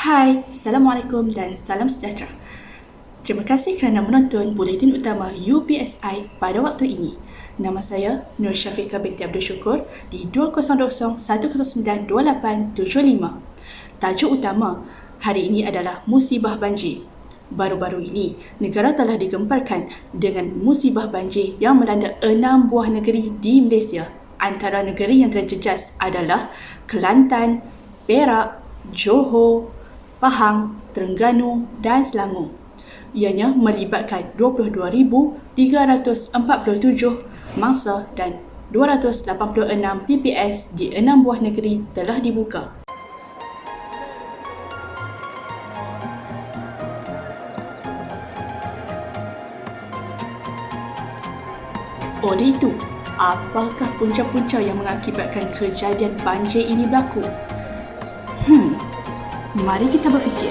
Hai, Assalamualaikum dan salam sejahtera. Terima kasih kerana menonton Buletin Utama UPSI pada waktu ini. Nama saya Nur Syafiqah binti Abdul Syukur di 200-109-2875. Tajuk utama hari ini adalah musibah banjir. Baru-baru ini, negara telah digemparkan dengan musibah banjir yang melanda 6 buah negeri di Malaysia. Antara negeri yang terjejas adalah Kelantan, Perak, Johor, Pahang, Terengganu dan Selangor. Ianya melibatkan 22,347 mangsa dan 286 PPS di 6 buah negeri telah dibuka. Oleh itu, apakah punca-punca yang mengakibatkan kejadian banjir ini berlaku? Mari kita berfikir.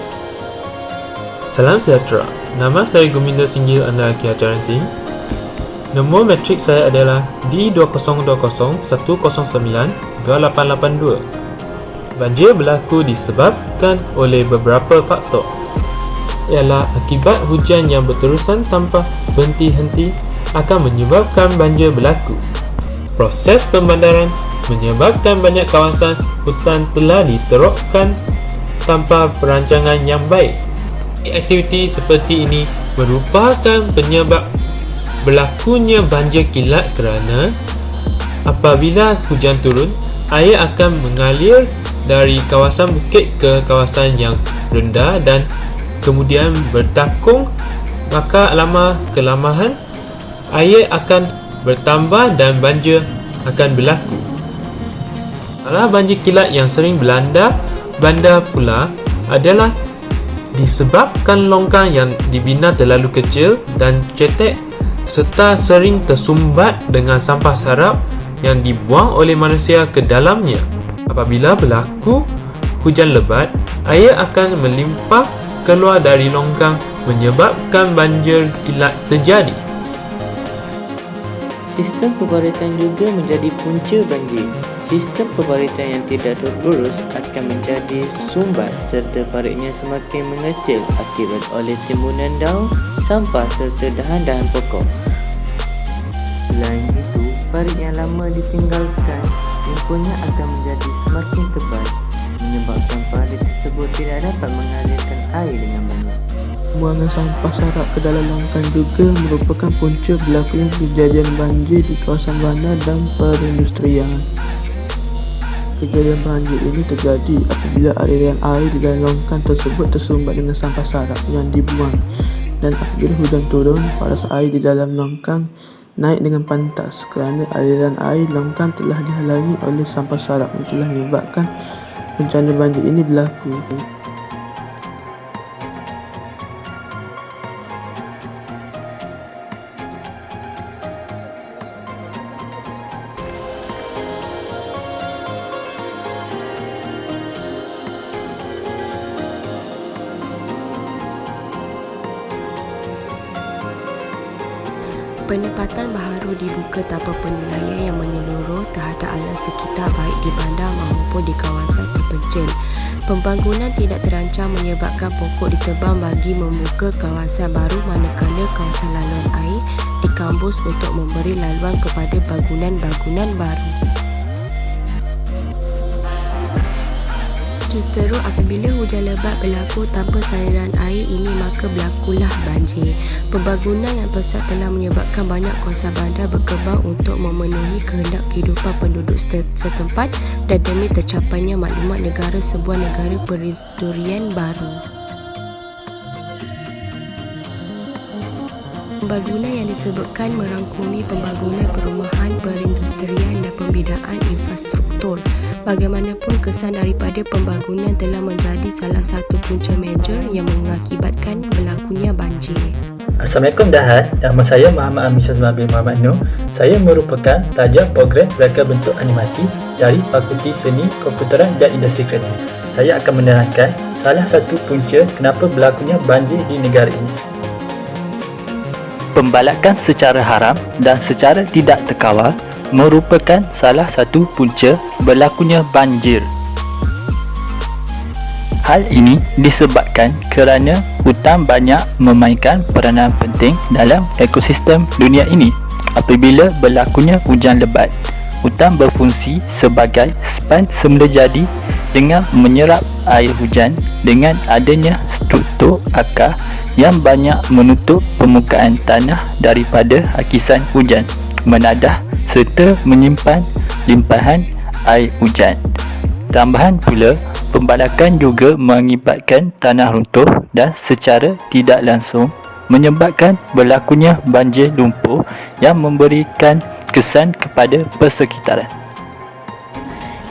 Salam sejahtera. Nama saya Guminder Singgil Anda Kia Charan Singh. Nombor metrik saya adalah D2021092882. Banjir berlaku disebabkan oleh beberapa faktor. Ialah akibat hujan yang berterusan tanpa berhenti-henti akan menyebabkan banjir berlaku. Proses pembandaran menyebabkan banyak kawasan hutan telah diterokkan tanpa perancangan yang baik. Aktiviti seperti ini merupakan penyebab berlakunya banjir kilat kerana apabila hujan turun, air akan mengalir dari kawasan bukit ke kawasan yang rendah dan kemudian bertakung, maka lama-kelamaan air akan bertambah dan banjir akan berlaku. Masalah banjir kilat yang sering melanda bandar pula adalah disebabkan longkang yang dibina terlalu kecil dan cetek serta sering tersumbat dengan sampah sarap yang dibuang oleh manusia ke dalamnya. Apabila berlaku hujan lebat, air akan melimpah keluar dari longkang menyebabkan banjir kilat terjadi. Sistem pembaratan juga menjadi punca banjir. Sistem pembaratan yang tidak terurus akan menjadi sumbat serta paritnya semakin mengecil akibat oleh timbunan daun, sampah serta dahan-dahan pokok. Selain itu, parit yang lama ditinggalkan, timbunan akan menjadi semakin tebal menyebabkan parit tersebut tidak dapat mengalirkan air dengan banyak. Buangan sampah sarap ke dalam longkang juga merupakan punca berlakunya kejadian banjir di kawasan bandar dan perindustrian. Kejadian banjir ini terjadi apabila aliran air di dalam longkang tersebut tersumbat dengan sampah sarap yang dibuang, dan apabila hujan turun, paras air di dalam longkang naik dengan pantas kerana aliran air longkang telah dihalangi oleh sampah sarap yang telah menyebabkan bencana banjir ini berlaku. Penempatan baharu dibuka tanpa penilaian yang menyeluruh terhadap alam sekitar baik di bandar maupun di kawasan terpencil. Pembangunan tidak terancang menyebabkan pokok ditebang bagi membuka kawasan baru, manakala kawasan laluan air dikambus untuk memberi laluan kepada bangunan-bangunan baru. Justeru apabila hujan lebat berlaku tanpa saluran air ini, maka berlakulah banjir. Pembangunan yang pesat telah menyebabkan banyak kawasan bandar berkembang untuk memenuhi kehendak kehidupan penduduk setempat dan demi tercapainya maklumat negara sebuah negara perindustrian baru. Pembangunan yang disebutkan merangkumi pembangunan perumahan, perindustrian dan pembinaan infrastruktur. Bagaimanapun, kesan daripada pembangunan telah menjadi salah satu punca major yang mengakibatkan berlakunya banjir. Assalamualaikum Dahan, nama saya Muhammad Amin Syazwan bin Muhammad Nur. Saya merupakan pelajar program rangka bentuk animasi dari Fakulti Seni Komputeran dan Industri Kreatif. Saya akan menerangkan salah satu punca kenapa berlakunya banjir di negara ini. Pembalakan secara haram dan secara tidak terkawal merupakan salah satu punca berlakunya banjir. Hal ini disebabkan kerana hutan banyak memainkan peranan penting dalam ekosistem dunia ini. Apabila berlakunya hujan lebat, hutan berfungsi sebagai span semula jadi dengan menyerap air hujan. Dengan adanya struktur akar yang banyak menutup permukaan tanah daripada hakisan hujan, menadah serta menyimpan limpahan air hujan. Tambahan pula, pembalakan juga mengakibatkan tanah runtuh dan secara tidak langsung menyebabkan berlakunya banjir lumpur yang memberikan kesan kepada persekitaran.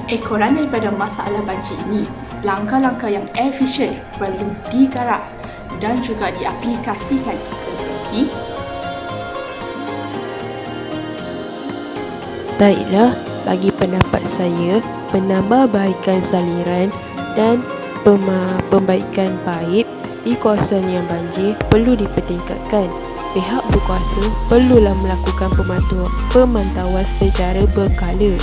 Ekoran daripada masalah banjir ini, langkah-langkah yang efisien perlu digarap dan juga diaplikasikan seperti Baiklah, bagi pendapat saya, penambahbaikan saliran dan pembaikan paip di kawasan yang banjir perlu dipertingkatkan. Pihak berkuasa perlulah melakukan pemantauan secara berkala.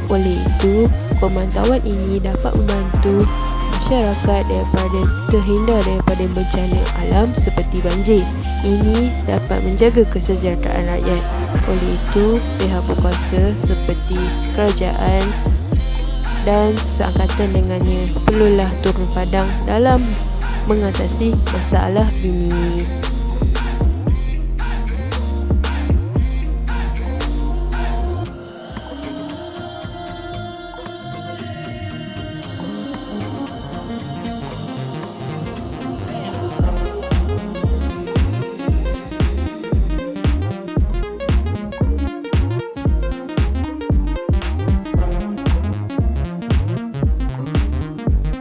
Oleh itu, pemantauan ini dapat membantu masyarakat terhindar daripada bencana alam seperti banjir. Ini dapat menjaga kesejahteraan rakyat. Oleh itu, pihak berkuasa seperti kerajaan dan seangkatan dengannya perlulah turun padang dalam mengatasi masalah ini.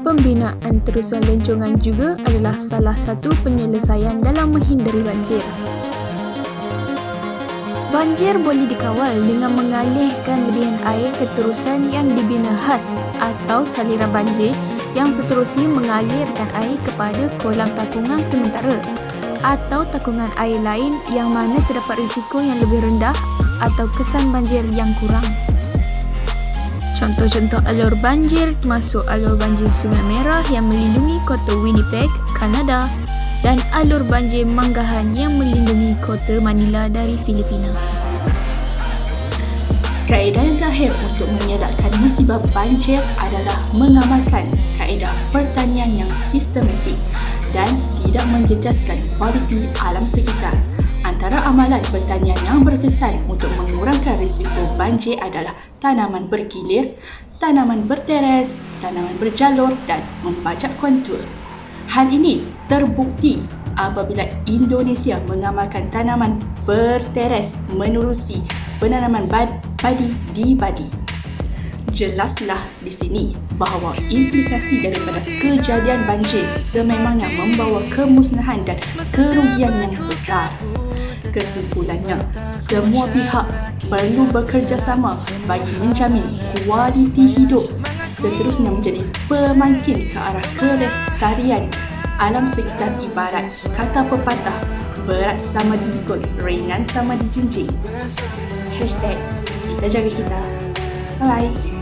Pembinaan terusan lencongan juga adalah salah satu penyelesaian dalam menghindari banjir. Banjir boleh dikawal dengan mengalihkan lebihan air ke terusan yang dibina khas atau saliran banjir yang seterusnya mengalirkan air kepada kolam takungan sementara atau takungan air lain yang mana terdapat risiko yang lebih rendah atau kesan banjir yang kurang. Contoh-contoh alur banjir termasuk alur banjir Sungai Merah yang melindungi kota Winnipeg, Kanada dan alur banjir Manggahan yang melindungi kota Manila dari Filipina. kaedah yang terakhir untuk mengelakkan musibah banjir adalah mengamalkan kaedah pertanian yang sistematik dan tidak menjejaskan kualiti alam sekitar. Antara amalan pertanian yang berkesan untuk mengurangkan risiko banjir adalah tanaman bergilir, tanaman berteres, tanaman berjalur dan membajak kontur. Hal ini terbukti apabila Indonesia mengamalkan tanaman berteres menerusi penanaman padi di padi. Jelaslah di sini bahawa implikasi daripada kejadian banjir sememangnya membawa kemusnahan dan kerugian yang besar. Kesimpulannya, semua pihak perlu bekerjasama bagi menjamin kualiti hidup, seterusnya menjadi pemangkin ke arah kelestarian alam sekitar. Ibarat kata pepatah, berat sama dipikul, ringan sama dijinjing. #kita jaga kita. Bye.